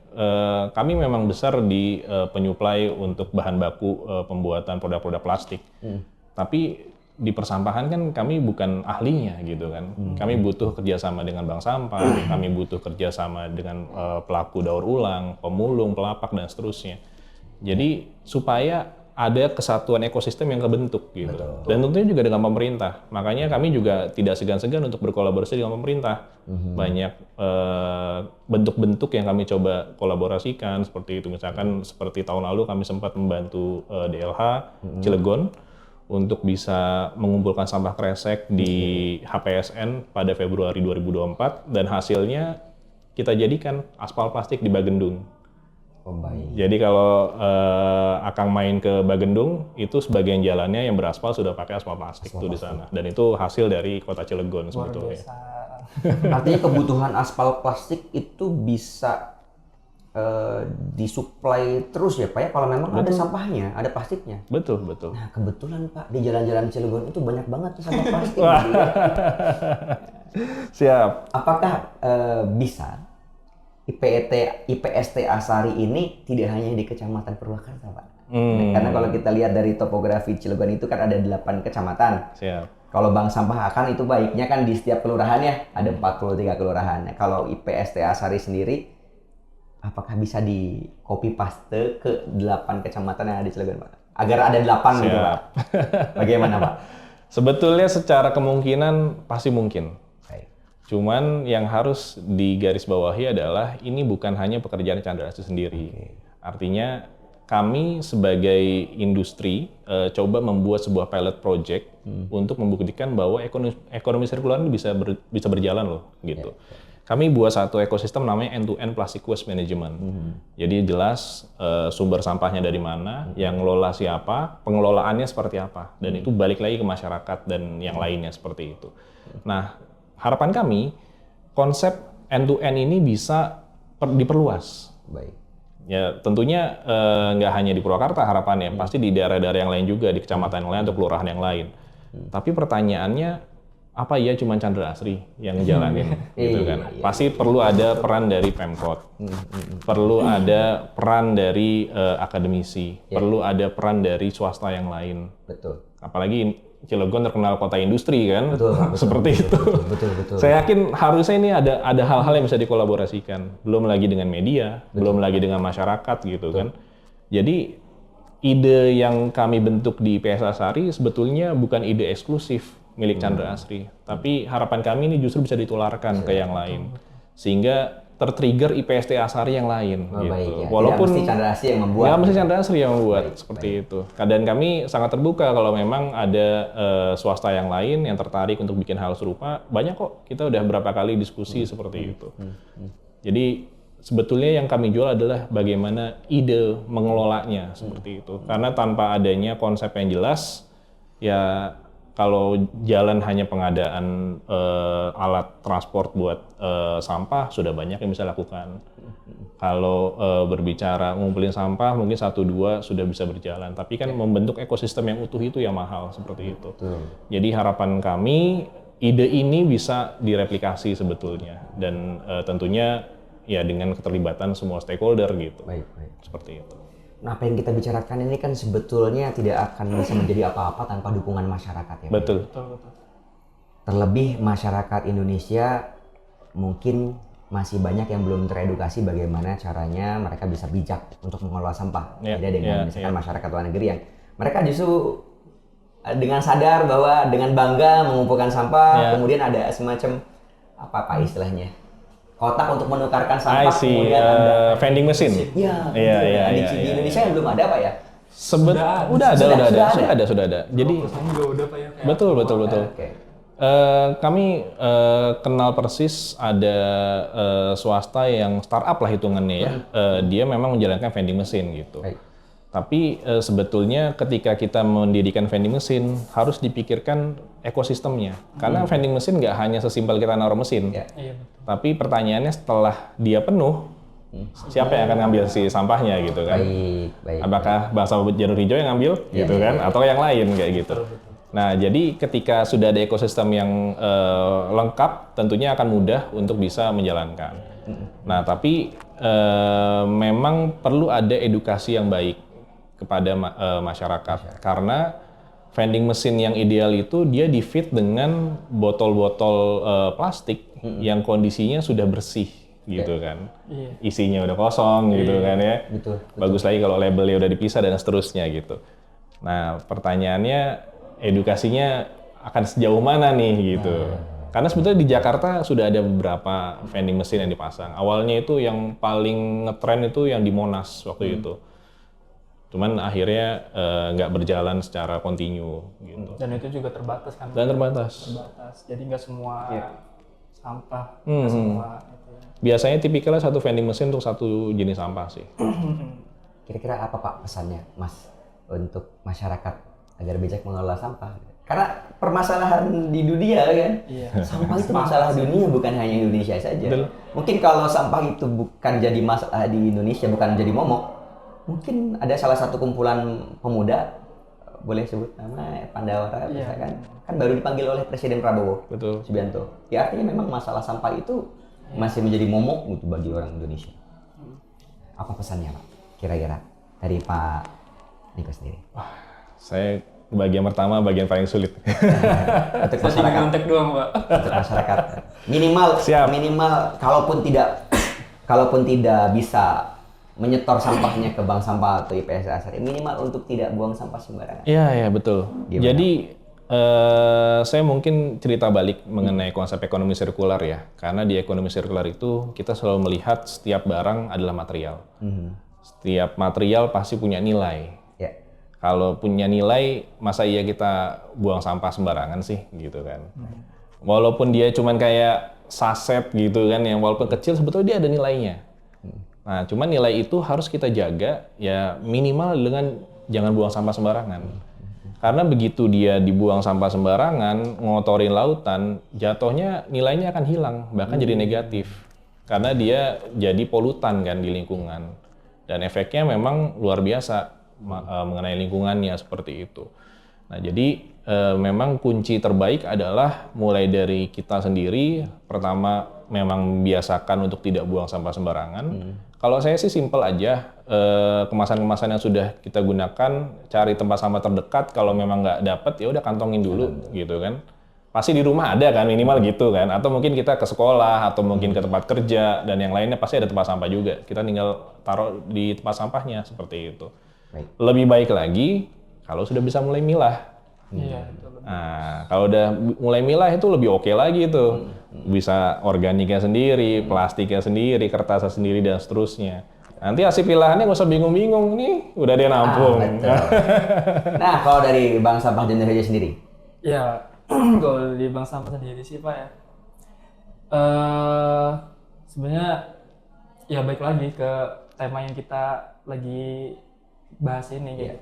Kami memang besar di penyuplai untuk bahan baku pembuatan produk-produk plastik. Tapi di persampahan kan kami bukan ahlinya gitu kan. Kami butuh kerjasama dengan bank sampah, kami butuh kerjasama dengan pelaku daur ulang, pemulung, pelapak dan seterusnya. Jadi supaya ada kesatuan ekosistem yang kebentuk gitu. Betul. Dan tentunya juga dengan pemerintah. Makanya kami juga tidak segan-segan untuk berkolaborasi dengan pemerintah. Banyak bentuk-bentuk yang kami coba kolaborasikan seperti itu. Misalkan seperti tahun lalu kami sempat membantu DLH Cilegon untuk bisa mengumpulkan sampah kresek di HPSN pada Februari 2024 dan hasilnya kita jadikan aspal plastik di Bagendung. Oh, baik. Jadi kalau Akang main ke Bagendung, itu sebagian jalannya yang beraspal sudah pakai aspal plastik tuh di sana. Dan itu hasil dari kota Cilegon sebetulnya. Artinya kebutuhan aspal plastik itu bisa disuplai terus ya Pak ya, kalau memang ada sampahnya, ada plastiknya. Betul. Nah kebetulan Pak, di jalan-jalan Cilegon itu banyak banget tuh sampah plastik. Siap. Apakah bisa IPST Asari ini tidak hanya di Kecamatan Purwakarta, Pak? Karena kalau kita lihat dari topografi Cilegon itu kan ada 8 kecamatan. Siap. Kalau bank sampah kan itu baiknya kan di setiap kelurahannya ada 43 kelurahan. Kalau IPST Asari sendiri, apakah bisa di copy paste ke 8 kecamatan yang ada di Cilegon, Pak? Agar ada 8 gitu, Pak. Bagaimana, Pak? Sebetulnya secara kemungkinan pasti mungkin. Cuman yang harus digarisbawahi adalah ini bukan hanya pekerjaan Chandra Asri sendiri. Artinya kami sebagai industri coba membuat sebuah pilot project untuk membuktikan bahwa ekonomi sirkular ini bisa berjalan loh gitu. Kami buat satu ekosistem namanya end-to-end plastic waste management. Jadi jelas sumber sampahnya dari mana, yang ngelola siapa, pengelolaannya seperti apa, dan itu balik lagi ke masyarakat dan yang lainnya seperti itu. Nah, harapan kami, konsep end-to-end ini bisa diperluas. Baik. Ya tentunya nggak hanya di Purwakarta harapannya, pasti di daerah-daerah yang lain juga, di kecamatan yang lain atau kelurahan yang lain. Tapi pertanyaannya, apa ya cuma Chandra Asri yang ngejalanin gitu kan? Pasti perlu ada peran dari Pemkot, perlu ada peran dari akademisi, perlu ada peran dari swasta yang lain. Betul. Apalagi Cilegon terkenal kota industri kan, betul, seperti itu. Betul. Saya yakin harusnya ini ada hal-hal yang bisa dikolaborasikan. Belum lagi dengan media, belum lagi dengan masyarakat gitu kan. Jadi ide yang kami bentuk di PS Asari sebetulnya bukan ide eksklusif milik Chandra Asri, tapi harapan kami ini justru bisa ditularkan ke yang lain, sehingga tertrigger IPST Asari yang lain gitu. Baik, ya. Walaupun tidak mesti Chandra Asri yang membuat. Nggak mesti Chandra Asri yang membuat seperti itu. Dan kami sangat terbuka kalau memang ada swasta yang lain yang tertarik untuk bikin hal serupa. Banyak kok, kita udah berapa kali diskusi seperti itu. Jadi sebetulnya yang kami jual adalah bagaimana ide mengelolanya seperti itu. Karena tanpa adanya konsep yang jelas, ya kalau jalan hanya pengadaan alat transport buat sampah, sudah banyak yang bisa lakukan. Kalau berbicara ngumpulin sampah, mungkin 1-2 sudah bisa berjalan. Tapi kan membentuk ekosistem yang utuh itu yang mahal, seperti itu. Jadi harapan kami, ide ini bisa direplikasi sebetulnya. Dan tentunya ya dengan keterlibatan semua stakeholder gitu. Baik. Seperti itu. Nah, apa yang kita bicarakan ini kan sebetulnya tidak akan bisa menjadi apa-apa tanpa dukungan masyarakat ya. Betul. Terlebih masyarakat Indonesia mungkin masih banyak yang belum teredukasi bagaimana caranya mereka bisa bijak untuk mengelola sampah. Beda dengan misalkan masyarakat luar negeri yang mereka justru dengan sadar bahwa dengan bangga mengumpulkan sampah, kemudian ada semacam apa istilahnya? Kotak untuk menukarkan sampah, kemudian ada vending machine. Iya. Iya. Di Indonesia yang belum ada Pak ya. Sudah ada. Jadi perusahaan juga udah Pak ya kayak betul. Oke. Kami kenal persis ada swasta yang startup lah hitungannya ya. Dia memang menjalankan vending machine gitu. Baik. Tapi sebetulnya ketika kita mendirikan vending machine harus dipikirkan ekosistemnya. Karena vending machine nggak hanya sesimpel kita naruh mesin. Ya. iya betul. Tapi pertanyaannya setelah dia penuh, siapa yang akan ngambil si sampahnya gitu kan? Baik. Apakah bangsa janur hijau yang ngambil gitu kan? Atau yang lain kayak gitu. Nah, jadi ketika sudah ada ekosistem yang lengkap, tentunya akan mudah untuk bisa menjalankan. Nah, tapi memang perlu ada edukasi yang baik kepada masyarakat. Karena vending machine yang ideal itu dia di-fit dengan botol-botol plastik yang kondisinya sudah bersih gitu kan. Iya. Isinya udah kosong gitu kan ya. Betul. Bagus lagi kalau labelnya udah dipisah dan seterusnya gitu. Nah, pertanyaannya edukasinya akan sejauh mana nih gitu. Karena sebetulnya di Jakarta sudah ada beberapa vending machine yang dipasang. Awalnya itu yang paling ngetren itu yang di Monas waktu itu. Cuman akhirnya nggak berjalan secara kontinu gitu. Dan itu juga terbatas kan. Dan terbatas. Jadi nggak semua sampah, nggak semua itu. Biasanya tipikalnya satu vending machine untuk satu jenis sampah sih. Kira-kira apa Pak pesannya Mas untuk masyarakat agar bijak mengelola sampah? Karena permasalahan di dunia kan, sampah itu masalah dunia, bukan hanya Indonesia saja. Betul. Mungkin kalau sampah itu bukan jadi masalah di Indonesia, bukan jadi momok, mungkin ada salah satu kumpulan pemuda, boleh sebut nama Pandawara misalkan, kan baru dipanggil oleh Presiden Prabowo Betul. Subianto. Ya artinya memang masalah sampah itu masih menjadi momok gitu bagi orang Indonesia. Apa pesannya Pak? Kira-kira dari Pak Niko sendiri? Saya bagian pertama bagian paling sulit. Untuk Saya masyarakat. nyontek doang Pak. Untuk masyarakat. Minimal kalaupun tidak bisa menyetor sampahnya ke bank sampah atau IPS dasar, minimal untuk tidak buang sampah sembarangan. Iya, betul. Gimana? Jadi saya mungkin cerita balik mengenai konsep ekonomi sirkular ya. Karena di ekonomi sirkular itu kita selalu melihat setiap barang adalah material. Setiap material pasti punya nilai. Ya. Kalau punya nilai, masa iya kita buang sampah sembarangan sih, gitu kan. Walaupun dia cuman kayak saset gitu kan, yang walaupun kecil, sebetulnya dia ada nilainya. Nah, cuman nilai itu harus kita jaga, ya minimal dengan jangan buang sampah sembarangan. Karena begitu dia dibuang sampah sembarangan, ngotorin lautan, jatuhnya nilainya akan hilang, bahkan jadi negatif. Karena dia jadi polutan kan di lingkungan. Dan efeknya memang luar biasa mengenai lingkungannya seperti itu. Nah, jadi memang kunci terbaik adalah mulai dari kita sendiri. Pertama, memang biasakan untuk tidak buang sampah sembarangan. Kalau saya sih simpel aja, kemasan-kemasan yang sudah kita gunakan, cari tempat sampah terdekat. Kalau memang nggak dapat, ya udah kantongin dulu, gitu kan. Pasti di rumah ada kan, minimal gitu kan. Atau mungkin kita ke sekolah, atau mungkin ke tempat kerja, dan yang lainnya pasti ada tempat sampah juga. Kita tinggal taruh di tempat sampahnya, seperti itu. Baik. Lebih baik lagi, kalau sudah bisa mulai milah. Iya, betul. Nah, kalau udah mulai milah itu lebih oke lagi tuh. Bisa organiknya sendiri, plastiknya sendiri, kertasnya sendiri, dan seterusnya. Nanti hasil pilahannya nggak usah bingung-bingung, nih udah dia nampung. Betul. Nah, kalau dari Bank Sampah Janur Hijau sendiri? Ya, kalau di bank sampah sendiri sih Pak ya. Sebenarnya ya baik lagi ke tema yang kita lagi bahas ini gitu.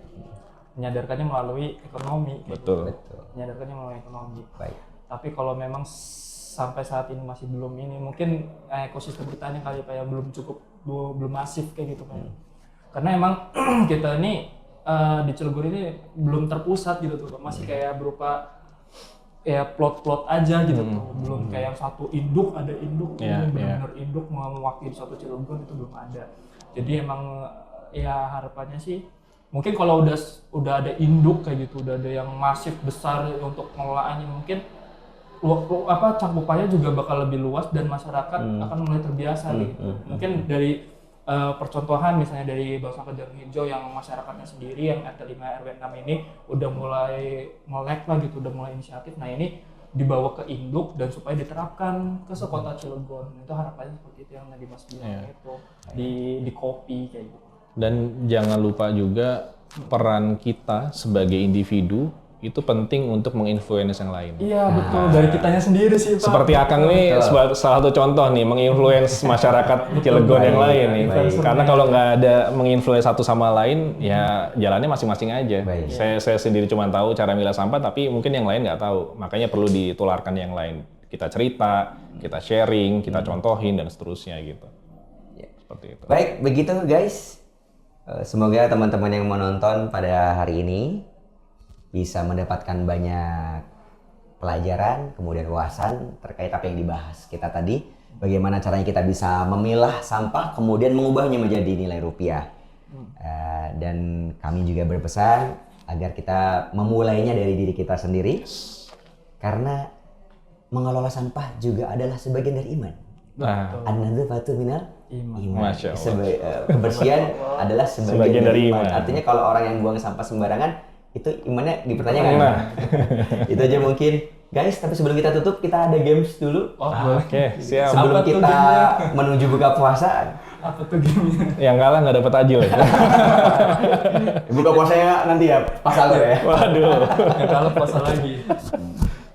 Menyadarkannya melalui ekonomi. Betul. Menyadarkannya melalui ekonomi. Baik. Tapi kalau memang sampai saat ini masih belum ini, mungkin ekosistem pertanian kali Pak ya belum cukup, belum masif kayak gitu Pak. Karena emang kita ini di Cilegon ini belum terpusat gitu tuh Pak. Masih kayak berupa ya plot-plot aja gitu tuh. Belum kayak satu induk, ada induk, ini benar-benar induk mewakili suatu Cilegon itu belum ada. Jadi emang ya harapannya sih mungkin kalau udah ada induk kayak gitu, udah ada yang masif besar untuk pengelolaannya, mungkin cakupannya juga bakal lebih luas dan masyarakat akan mulai terbiasa gitu. Mungkin dari percontohan misalnya dari Bank Sampah Janur Hijau yang masyarakatnya sendiri yang RT 5 RW 6 ini udah mulai melek lah gitu, udah mulai inisiatif. Nah ini dibawa ke induk dan supaya diterapkan ke sekota Cilegon. Itu harapannya seperti itu yang tadi Mas bilang itu di kopi kayak gitu. Dan jangan lupa juga peran kita sebagai individu itu penting untuk menginfluence yang lain. Iya betul, dari kitanya sendiri sih Pak. Seperti Akang nih salah satu contoh nih menginfluence masyarakat Cilegon yang lain nih. Karena kalau nggak ada menginfluence satu sama lain, ya jalannya masing-masing aja. Saya sendiri cuma tahu cara milah sampah, tapi mungkin yang lain nggak tahu. Makanya perlu ditularkan yang lain. Kita cerita, kita sharing, kita contohin dan seterusnya gitu. Seperti itu. Baik, begitu guys. Semoga teman-teman yang menonton pada hari ini bisa mendapatkan banyak pelajaran, kemudian wawasan terkait apa yang dibahas kita tadi. Bagaimana caranya kita bisa memilah sampah, kemudian mengubahnya menjadi nilai rupiah. Dan kami juga berpesan agar kita memulainya dari diri kita sendiri. Karena mengelola sampah juga adalah sebagian dari iman. An-nadzafatu minal iman. Masya Allah. Kebersihan adalah sebagian dari iman. Artinya kalau orang yang buang sampah sembarangan, itu imannya dipertanyakan. Itu aja mungkin. Guys, tapi sebelum kita tutup, kita ada games dulu. Oke, siap. Sebelum kita menuju buka puasa. Apa tuh gamenya? Yang kalah nggak dapat tajil ya? Buka puasanya nanti ya, pas sahur ya. Waduh. Yang kalah puasa lagi.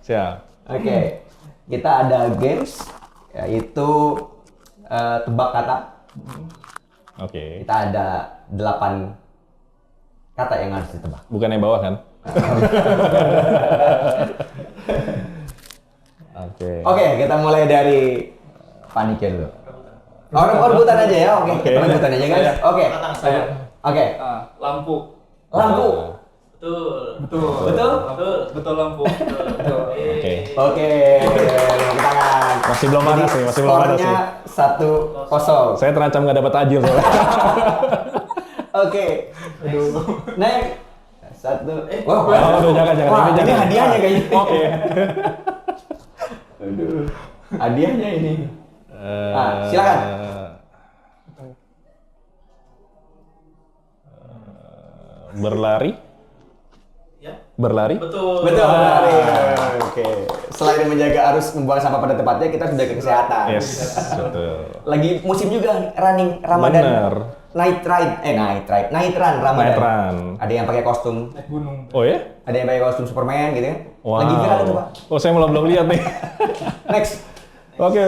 Siap. Oke, kita ada games, yaitu tebak kata. Oke. Kita ada 8 kata yang harus ditebak. Bukan yang bawah kan? Oke, kita mulai dari panitia dulu. Orang rebutan aja ya, oke. Kita rebutan aja guys. Oke. Oke. Lampu. Lampu. Betul lampu. Oke. Tepuk tangan. Masih belum panas sih, masih belum panas sih. Skornya 1-0. Saya terancam nggak dapat tajil soalnya. Oke. Next. 1. Wow. Aduh, jangan. Ini hadiahnya kayaknya. Oke. Aduh. Hadiahnya ini. Silakan. Berlari? Ya. Berlari? Betul. Berlari. Oke. Selain menjaga arus membuang sampah pada tempatnya, kita sudah ke kesehatan. Yes, betul. Lagi musim juga running Ramadan. Bener. Night run Ramadan. Night run. Ada yang pakai kostum. Naik gunung. Oh ya? Ada yang pakai kostum Superman gitu kan. Wow. Lagi viral itu, Pak. Oh, saya belum lihat nih. Next. Oke.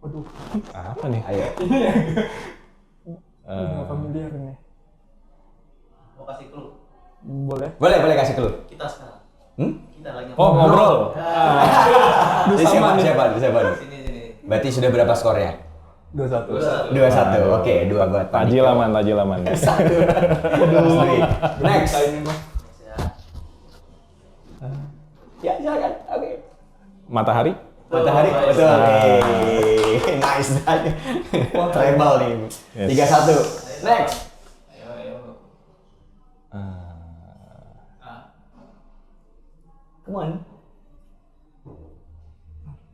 Waduh. Apa nih? Ayo. Nggak familiar nih. Mau kasih clue. Boleh. Boleh kasih clue. Kita sekarang. Kita lagi Oh, ngobrol. Siapa? Sini. Berarti sudah berapa skornya? 2-1. 2-1. Oke, 2 buat Tajil aman. 1. Next. Ya, silakan. Oke. Matahari? Matahari. Betul. Nice. Treble nih. Yes. 3-1. Next. Come on.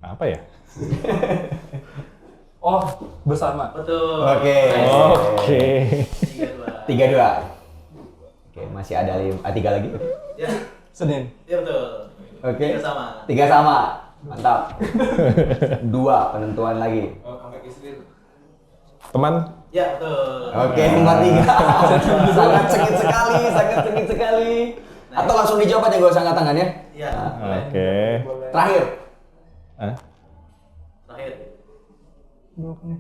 Apa ya? Oh, bersama. Betul. Oke. 3-2. 3-2. Oke, masih ada 3 lagi. Ya. Senin. Ya betul. Oke. 3 sama. 3 sama. Mantap. 2 penentuan lagi. Oh, comeback istri. Teman? Ya betul. Oke, 4-3. Sangat sengit sekali. Atau langsung dijawab aja, nggak usah angkat tangan ya. Iya. Oke. Boleh. Terakhir. Terakhir. Bloknya.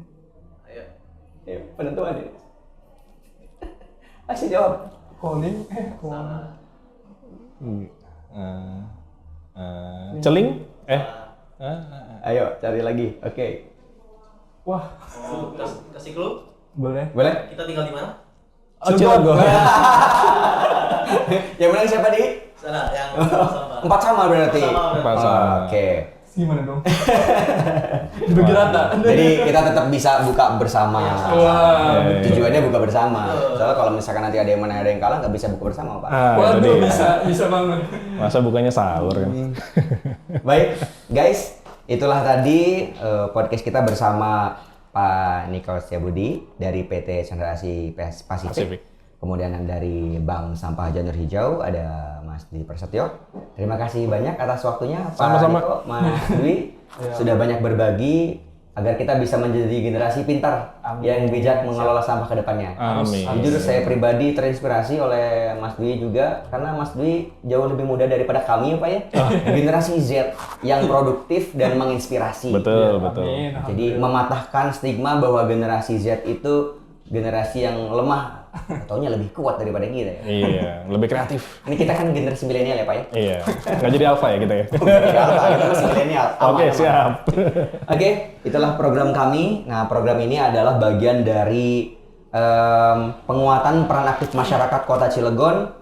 Ayo. Penentuan ya. Masih jawab. Calling. Sama. Celing? Ayo, cari lagi. Oke. Wah. Oh, kasih clue. Boleh. Boleh? Kita tinggal di mana? Cilegon. Yang menang siapa nih? Sana yang sama. 4 sama berarti. Sama. Oke. Gimana dong? Dibagi rata. Jadi kita tetap bisa buka bersama. Wah. Tujuannya buka bersama. Soalnya kalau misalkan nanti ada yang menang ada yang kalah nggak bisa buka bersama, Pak. Waduh, Jadi, bisa banget. masa bukannya sahur kan? Baik, guys, itulah tadi podcast kita bersama Pak Niko Setiabudi dari PT Sentrasi Pasifik. Kemudian dari Bank Sampah Janur Hijau ada Mas Dwi Prasetyo. Terima kasih banyak atas waktunya Pak Sama-sama. Niko, Mas Dwi. Sudah banyak berbagi agar kita bisa menjadi generasi pintar yang bijak mengelola sampah ke depannya. Amin. Jujur saya pribadi terinspirasi oleh Mas Dwi juga karena Mas Dwi jauh lebih muda daripada kami ya Pak ya. Generasi Z yang produktif dan menginspirasi. Betul, betul. Amin. Jadi mematahkan stigma bahwa generasi Z itu generasi yang lemah, ataunya lebih kuat daripada kita ya. Iya, lebih kreatif. Ini kita kan generasi milenial ya Pak ya. Iya, nggak jadi alpha ya kita ya. Jadi apa, kita masih milenial. Aman, Oke, aman. siap. Oke, itulah program kami. Nah, program ini adalah bagian dari penguatan peran aktif masyarakat Kota Cilegon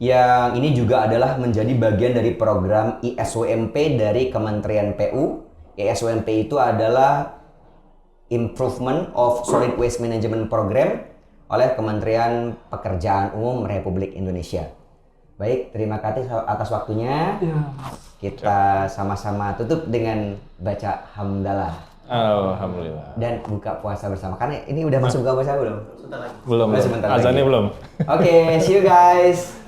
yang ini juga adalah menjadi bagian dari program ISWMP dari Kementerian PU. ISWMP itu adalah Improvement of Solid Waste Management Program oleh Kementerian Pekerjaan Umum Republik Indonesia. Baik, terima kasih atas waktunya. Ya. Kita sama-sama tutup dengan baca hamdalah Alhamdulillah. dan buka puasa bersama. Karena ini udah masuk buka puasa belum? Sebentar lagi. Belum, Sebentar lagi. azannya belum. Oke, see you guys.